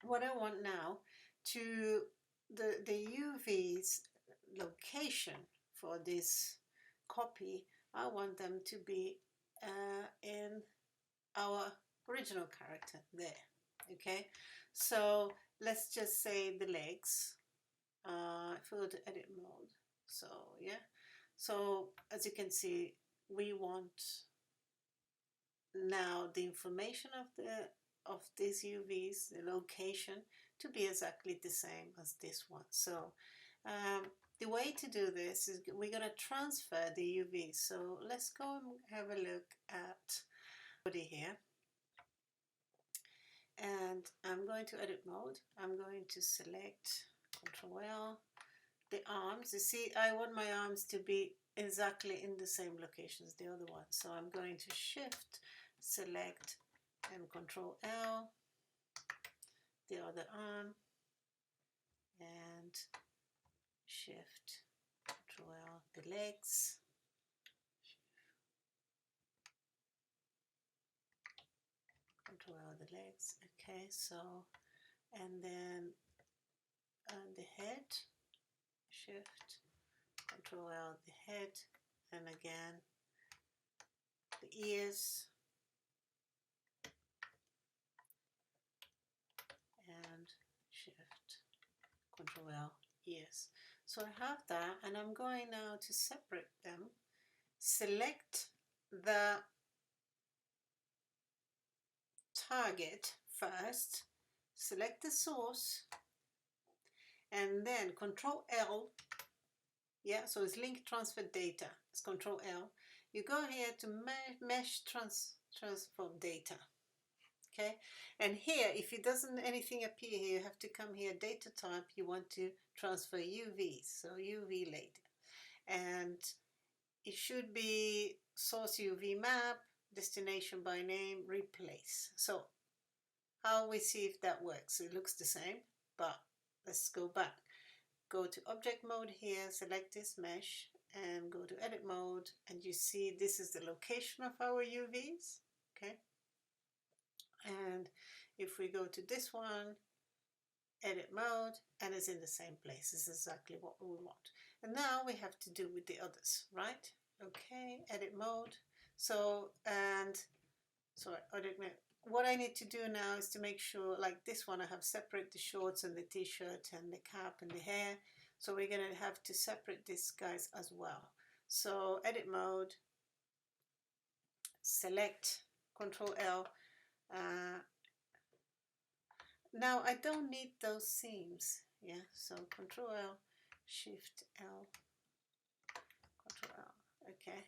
what I want now to the UV's location for this copy, I want them to be in our original character there. Okay, so let's just say the legs. If we go to edit mode, so yeah, so as you can see, we want now the information of these UVs, the location, to be exactly the same as this one. So the way to do this is we're going to transfer the UVs. So let's go and have a look at body here. And I'm going to edit mode. I'm going to select Ctrl L, the arms. You see, I want my arms to be exactly in the same location as the other one. So I'm going to Shift, select, and Ctrl L, the other arm, and Shift, Ctrl L, the legs. Ctrl L, the legs. Okay, so, and then the head, Shift, Ctrl L, the head, and again the ears, and Shift, Ctrl L, ears. So I have that, and I'm going now to separate them. Select the target first, select the source, and then Ctrl L. Yeah, so it's link transfer data. It's Ctrl L. You go here to mesh transform data. Okay, and here, if it doesn't anything appear here, you have to come here, data type, you want to transfer UVs, so UV later. And it should be source UV map, destination by name, replace. So how we see if that works? It looks the same, but let's go back. Go to object mode here, select this mesh, and go to edit mode, and you see this is the location of our UVs. Okay. And if we go to this one, edit mode, and it's in the same place. This is exactly what we want. And now we have to do with the others, right? Okay, edit mode. So, and sorry, edit mode. What I need to do now is to make sure, like this one, I have separate the shorts and the t-shirt and the cap and the hair. So we're going to have to separate these guys as well. So edit mode, select, Control L. Now I don't need those seams, yeah, so Control L, Shift L, Control L, okay.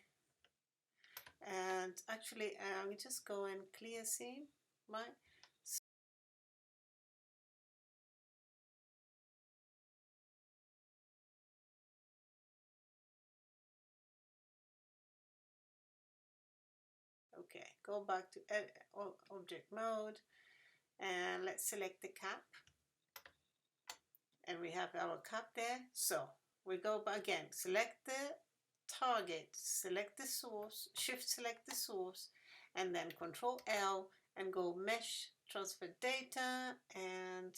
And actually I'm just go and clear seam, right? Okay, go back to edit, object mode, and let's select the cap. And we have our cap there. So we go back again, select the target, select the source, shift select the source, and then Control L and go mesh transfer data, and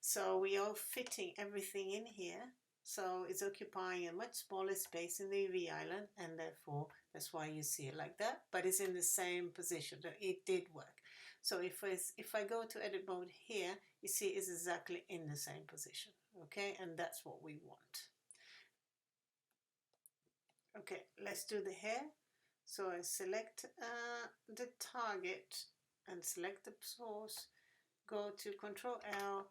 so we are fitting everything in here. So it's occupying a much smaller space in the UV island, and therefore that's why you see it like that, but it's in the same position. It did work. So if I go to edit mode here, you see it's exactly in the same position, okay, and that's what we want. Okay, let's do the hair. So I select the target and select the source, go to Control L,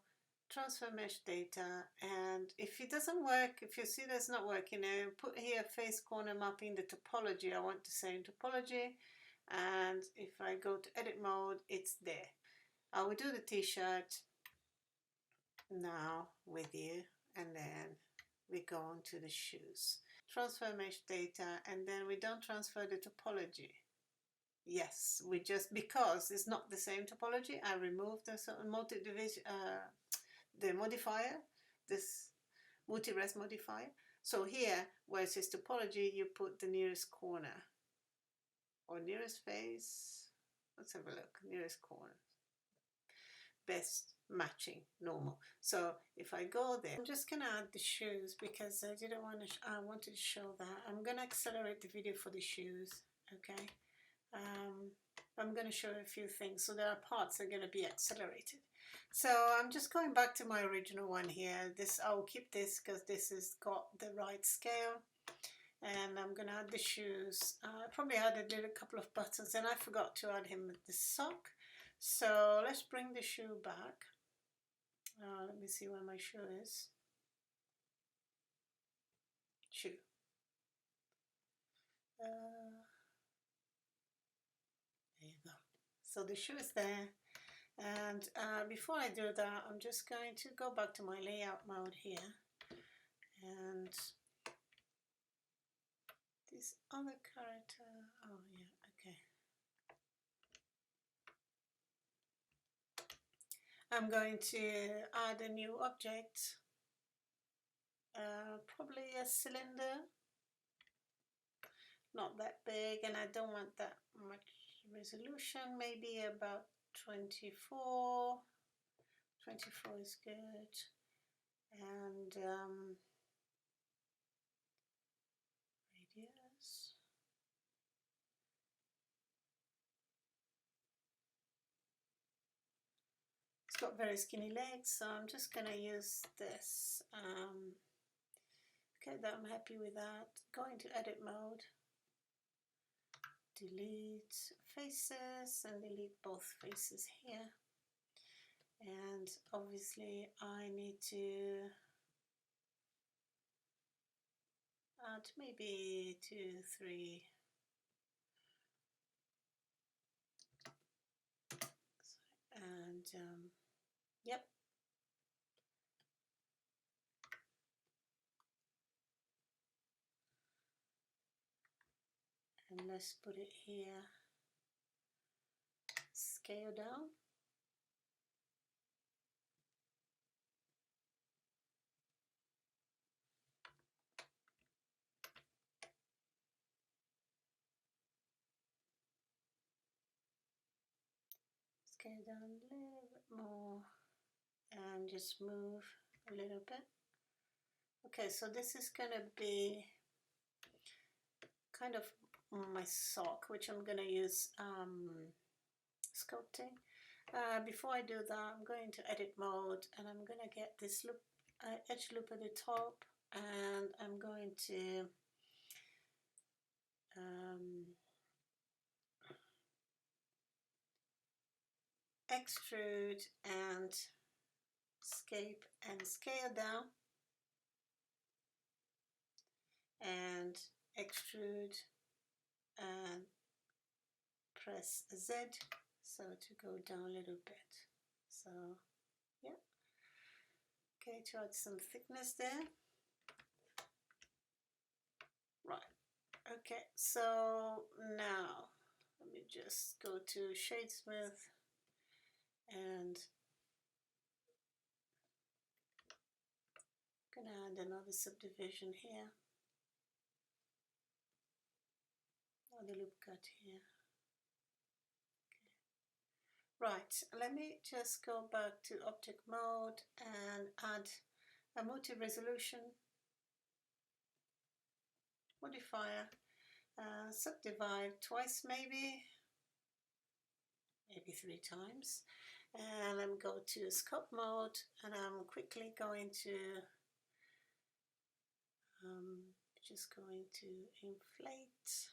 transfer mesh data, and if it doesn't work, if you see that's not working, put here face corner mapping, the topology, I want the same topology, and if I go to edit mode, it's there. I will do the t-shirt now with you, and then we go on to the shoes. Transfer mesh data, and then we don't transfer the topology. Yes, we just, because it's not the same topology, I removed the multi-division, the modifier, this multi-res modifier. So here, where it says topology, you put the nearest corner or nearest face. Let's have a look. Nearest corner. Best matching normal. So if I go there, I'm just gonna add the shoes because I didn't want to. I wanted to show that. I'm gonna accelerate the video for the shoes. Okay. I'm going to show a few things, so there are parts that are going to be accelerated. So I'm just going back to my original one here. This, I'll keep this because this has got the right scale, and I'm going to add the shoes. I probably added a couple of buttons, and I forgot to add him the sock. So let's bring the shoe back. Let me see where my shoe is. Shoe. There you go. So the shoe is there, and before I do that, I'm just going to go back to my layout mode here, and this other character, oh yeah, okay. I'm going to add a new object, probably a cylinder, not that big, and I don't want that much resolution, maybe about 24. 24 is good. And radius. It's got very skinny legs, so I'm just gonna use this. Okay, that I'm happy with that. Go into edit mode. Delete faces and delete both faces here. And obviously I need to add maybe 2, 3. And yep. And let's put it here. Scale down. Scale down a little bit more and just move a little bit. Okay, so this is gonna be kind of my sock, which I'm gonna use sculpting. Before I do that, I'm going to edit mode, and I'm gonna get this loop, edge loop at the top, and I'm going to extrude and escape and scale down, and extrude and press Z, so to go down a little bit. So yeah, okay, to add some thickness there. Right, okay, so now let me just go to shade smooth and I'm gonna add another subdivision here, another loop cut here. Right, let me just go back to object mode and add a multi-resolution modifier, subdivide twice maybe 3 times, and I'm going to scope mode, and I'm quickly going to just going to inflate.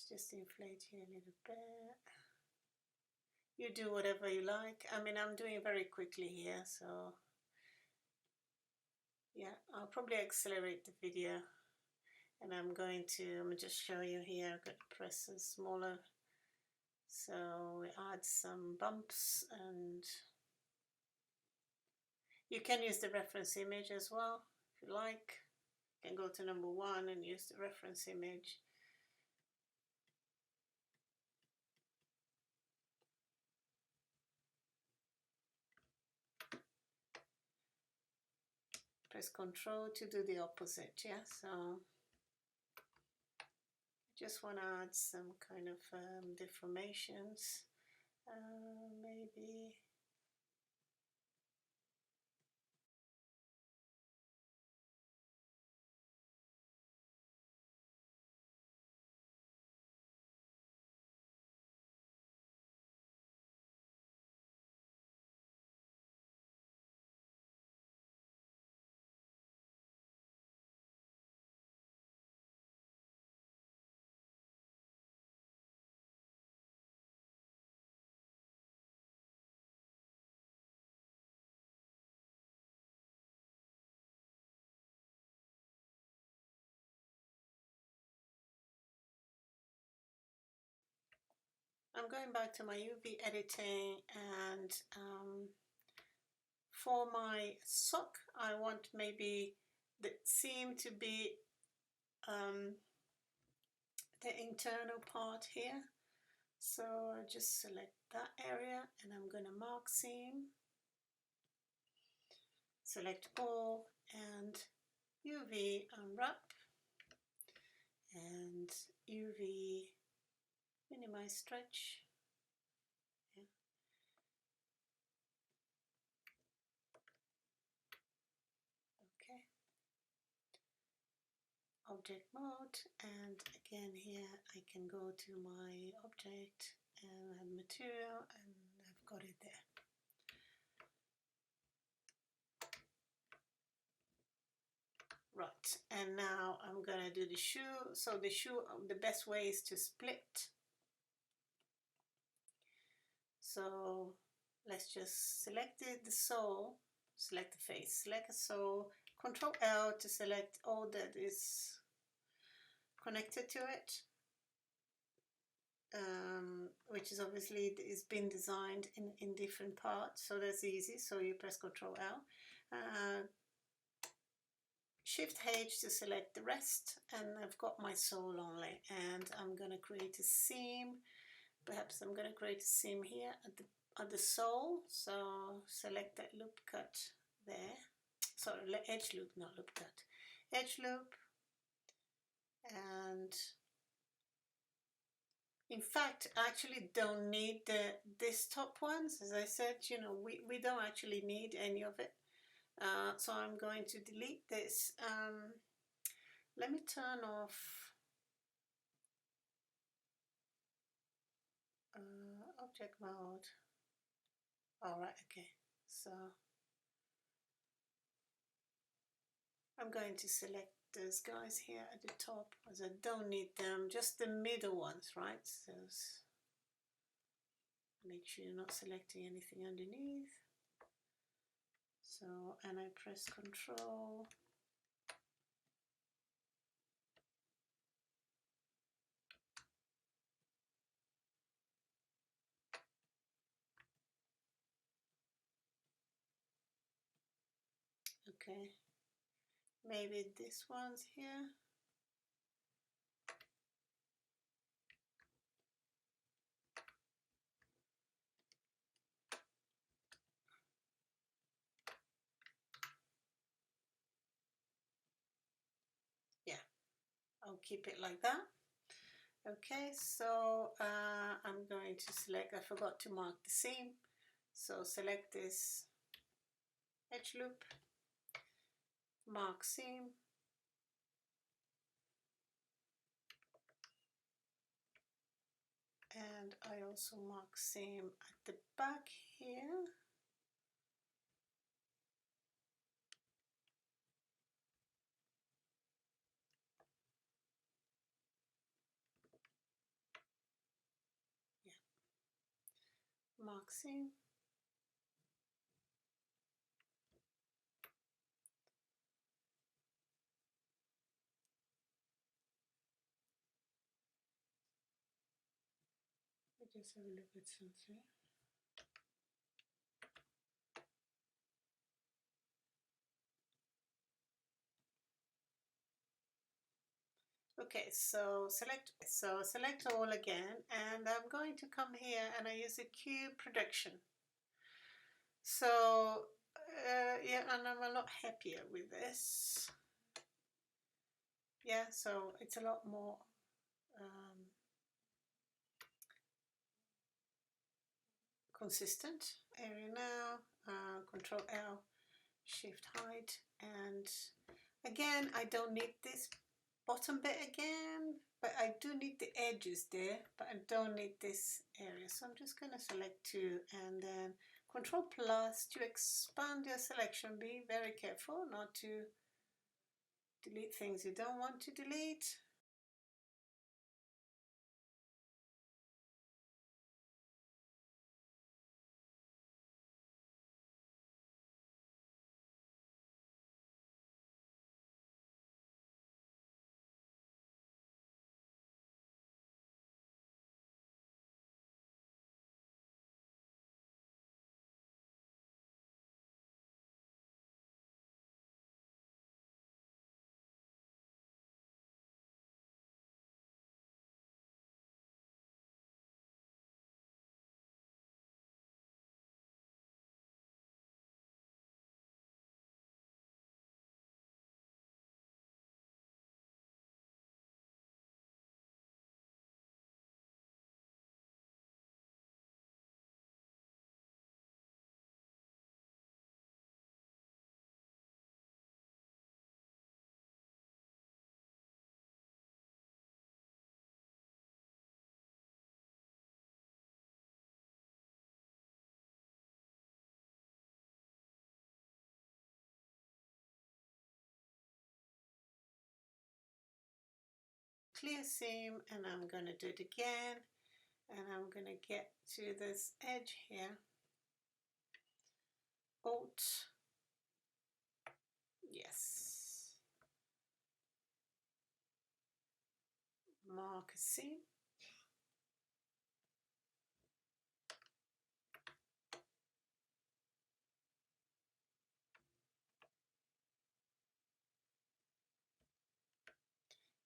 Just inflate here a little bit. You do whatever you like. I mean, I'm doing very quickly here, so yeah, I'll probably accelerate the video, and I'm going to just show you here. I've got to press a smaller, so we add some bumps, and you can use the reference image as well if you like. You can go to number 1 and use the reference image. press Control to do the opposite. Yeah, so just want to add some kind of deformations, maybe. I'm going back to my UV editing, and for my sock I want maybe the seam to be the internal part here. So I just select that area and I'm going to mark seam, select all, and UV unwrap, and UV minimize stretch. Yeah. Okay. Object mode, and again here I can go to my object and add material, and I've got it there. Right, and now I'm gonna do the shoe. So the shoe, the best way is to split. So let's just select the sole, select the face, select a sole, Control L to select all that is connected to it, which is obviously is been designed in different parts, so that's easy. So you press Control L, Shift H to select the rest, and I've got my sole only, and I'm going to create a seam. Perhaps I'm going to create a seam here at the sole, so select that loop cut there. Sorry, edge loop, not loop cut. Edge loop, and in fact, I actually don't need this top ones. As I said, you know, we don't actually need any of it. So I'm going to delete this. Let me turn off object mode. All right, okay. So I'm going to select those guys here at the top, as I don't need them, just the middle ones, right? So make sure you're not selecting anything underneath. So, and I press Control. Okay, maybe this one's here. Yeah, I'll keep it like that. Okay, so I'm going to select, I forgot to mark the seam, so select this edge loop, mark seam, and I also mark seam at the back here. Yeah, mark seam. Just have a look at something. Okay, so select all again, and I'm going to come here and I use a cube projection. So yeah, and I'm a lot happier with this. Yeah, so it's a lot more consistent. Area now, Control L, Shift hide, and again, I don't need this bottom bit again, but I do need the edges there, but I don't need this area. So I'm just going to select 2 and then Control plus to expand your selection. Be very careful not to delete things you don't want to delete. Clear seam, and I'm going to do it again, and I'm going to get to this edge here. Alt, yes, mark a seam,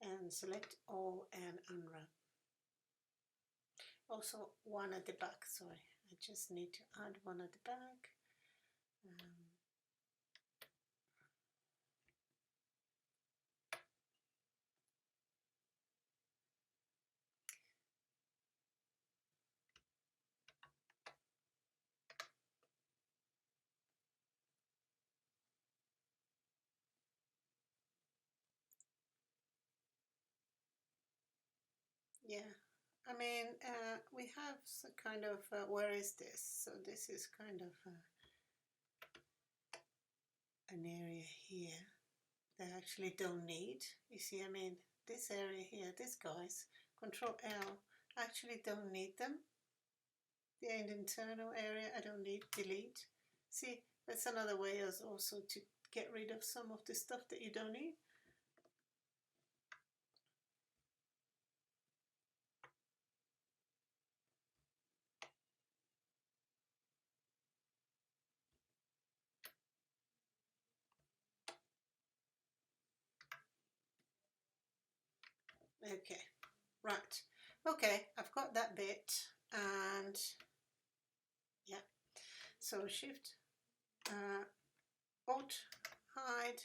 and select all and unwrap. Also one at the back, sorry, I just need to add one at the back. Yeah, I mean, we have some kind of, where is this? So this is kind of an area here that I actually don't need. You see, I mean, this area here, these guys, Control L, I actually don't need them. The internal area, I don't need, delete. See, that's another way is also to get rid of some of the stuff that you don't need. Okay, right. Okay, I've got that bit, and yeah, so Shift, Alt, hide.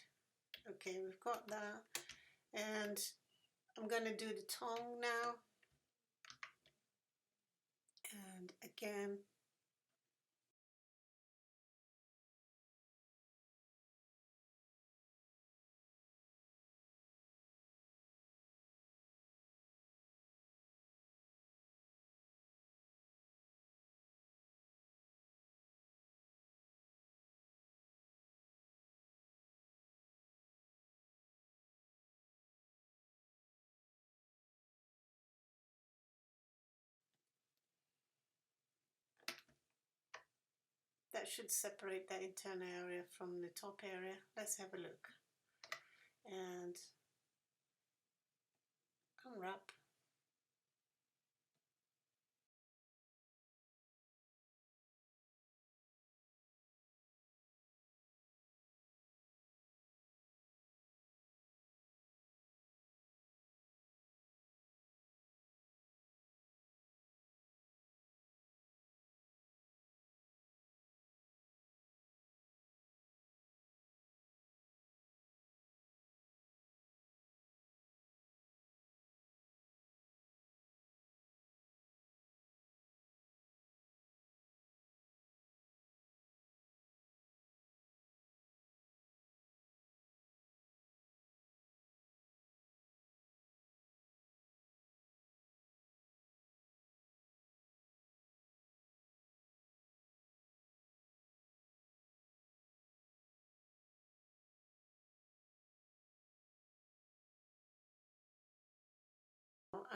Okay, we've got that, and I'm going to do the tongue now, and again, that should separate that internal area from the top area. Let's have a look, and unwrap.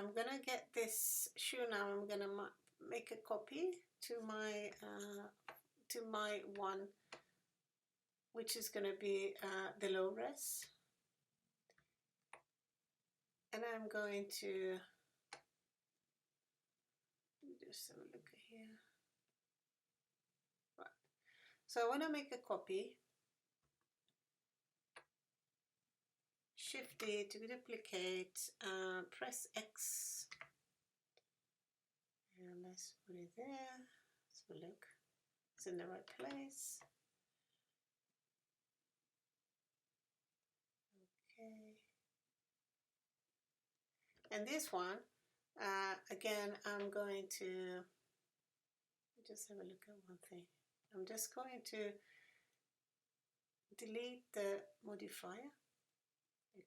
I'm gonna get this shoe now. I'm gonna make a copy to my one, which is gonna be the low res, and I'm going to just have a look here. Right. So I want to make a copy. Shift D to duplicate, press X, and let's put it there. Let's have a look. It's in the right place. Okay. And this one, again, I'm going to just have a look at one thing. I'm just going to delete the modifier.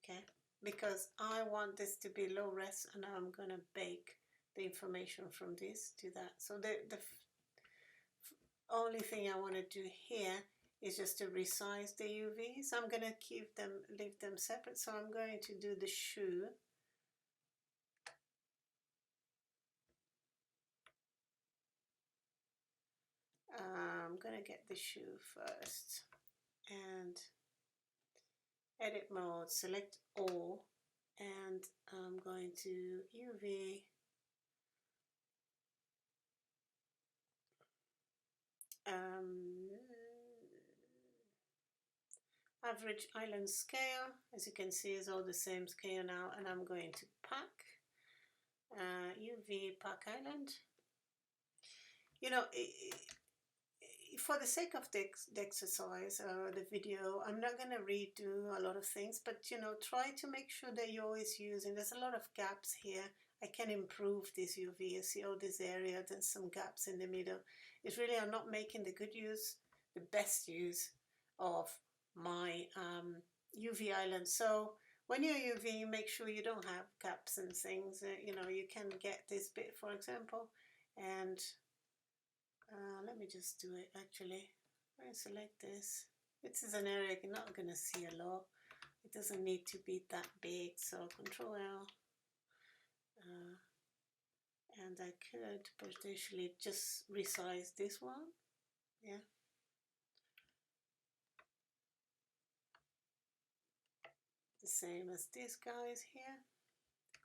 Okay, because I want this to be low res, and I'm going to bake the information from this to that. So the only thing I want to do here is just to resize the UVs. I'm going to leave them separate. So I'm going to do the shoe. I'm going to get the shoe first, and edit mode, select all, and I'm going to UV average island scale. As you can see, is all the same scale now, and I'm going to pack UV pack island. You know, for the sake of the exercise or the video, I'm not going to redo a lot of things, but you know, try to make sure that you're always using. There's a lot of gaps here. I can improve this UV. You see all this area, there's some gaps in the middle. It's really, I'm not making the good use, the best use of my UV island. So when you're UV, you make sure you don't have gaps and things. You know, you can get this bit, for example, and let me just do it actually. I'm going to select this. This is an area you're not going to see a lot. It doesn't need to be that big, so Control L. And I could potentially just resize this one. Yeah. The same as this guys here.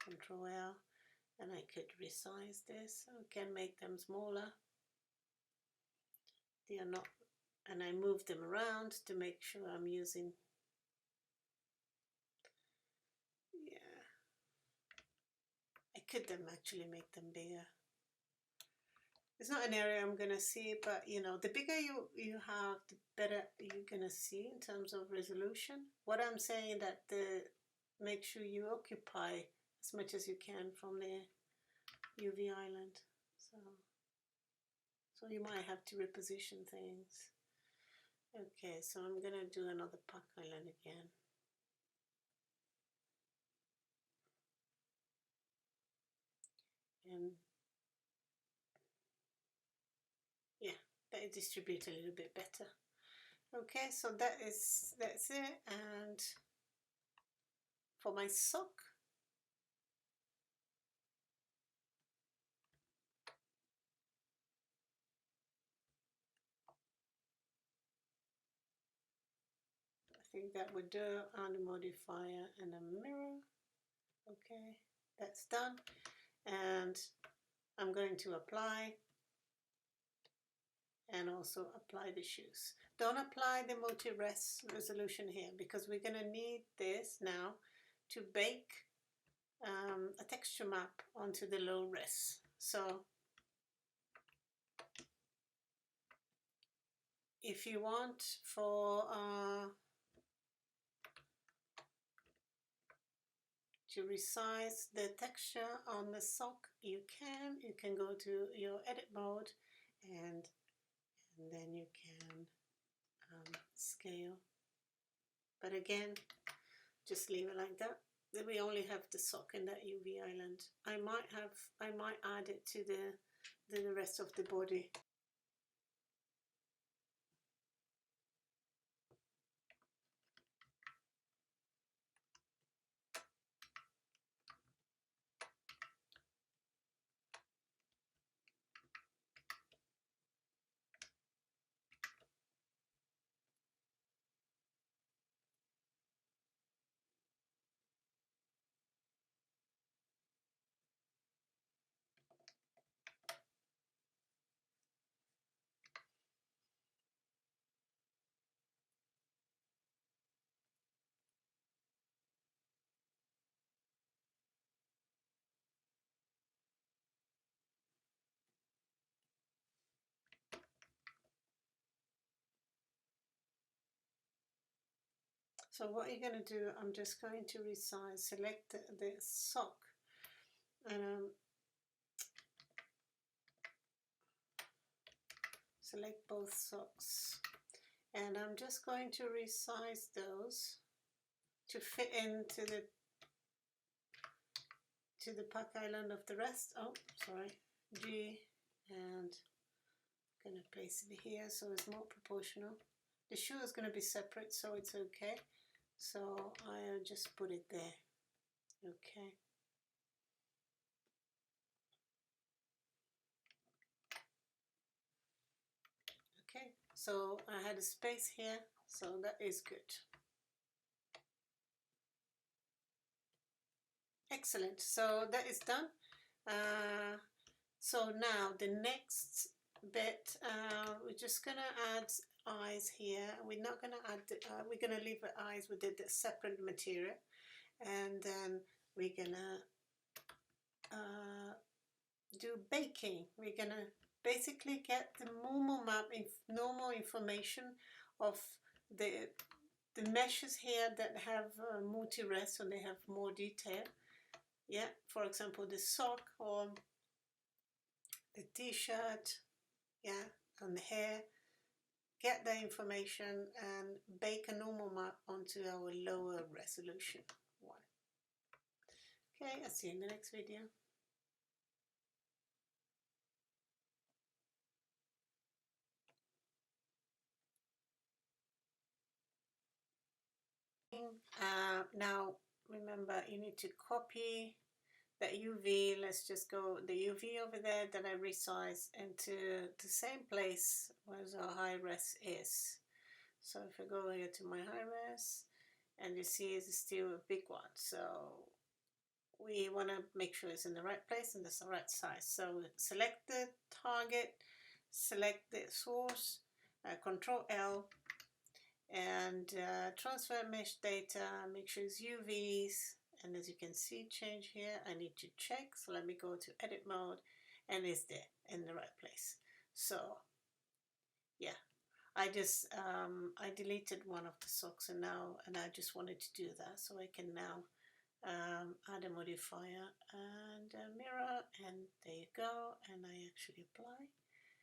Control L. And I could resize this. I can make them smaller. They are not, and I move them around to make sure I'm using, yeah, I could actually make them bigger. It's not an area I'm gonna see, but you know, the bigger you have, the better you're gonna see in terms of resolution. What I'm saying that make sure you occupy as much as you can from the UV island. So you might have to reposition things. Okay, so I'm gonna do another pack island again. And yeah, let it distribute a little bit better. Okay, so that's it. And for my sock, I think that would do, and a modifier and a mirror. Okay, that's done. And I'm going to apply and also apply the shoes. Don't apply the multi-res resolution here, because we're going to need this now to bake a texture map onto the low res. So if you want for to resize the texture on the sock, you can go to your edit mode, and then you can scale. But again, just leave it like that. Then we only have the sock in that UV island. I might add it to the rest of the body. So what you're going to do, I'm just going to resize, select the sock, and select both socks, and I'm just going to resize those to fit into the pack island of the rest. Oh, sorry, G, and I'm going to place it here so it's more proportional. The shoe is going to be separate, so it's okay. So I'll just put it there. Okay. Okay, so I had a space here, so that is good. Excellent, so that is done. So now the next bit, we're just gonna add eyes here. We're not gonna add we're gonna leave the eyes with the separate material, and then we're gonna do baking. We're gonna basically get the normal map, normal information of the meshes here that have multi-rest, so they have more detail. Yeah, for example, the sock or the t-shirt, yeah, and the hair. Get the information and bake a normal map onto our lower resolution one. Okay, I'll see you in the next video. Now remember, you need to copy that UV. Let's just go the UV over there that I resized into the same place where our high res is. So if I go here to my high res, and you see it's still a big one, so we want to make sure it's in the right place and it's the right size. So select the target, select the source, Control L, and transfer mesh data, make sure it's UVs, and as you can see, change here, I need to check, so let me go to edit mode, and it's there in the right place. So yeah, I just I deleted one of the socks, and I just wanted to do that, so I can now add a modifier and a mirror, and there you go, and I actually apply.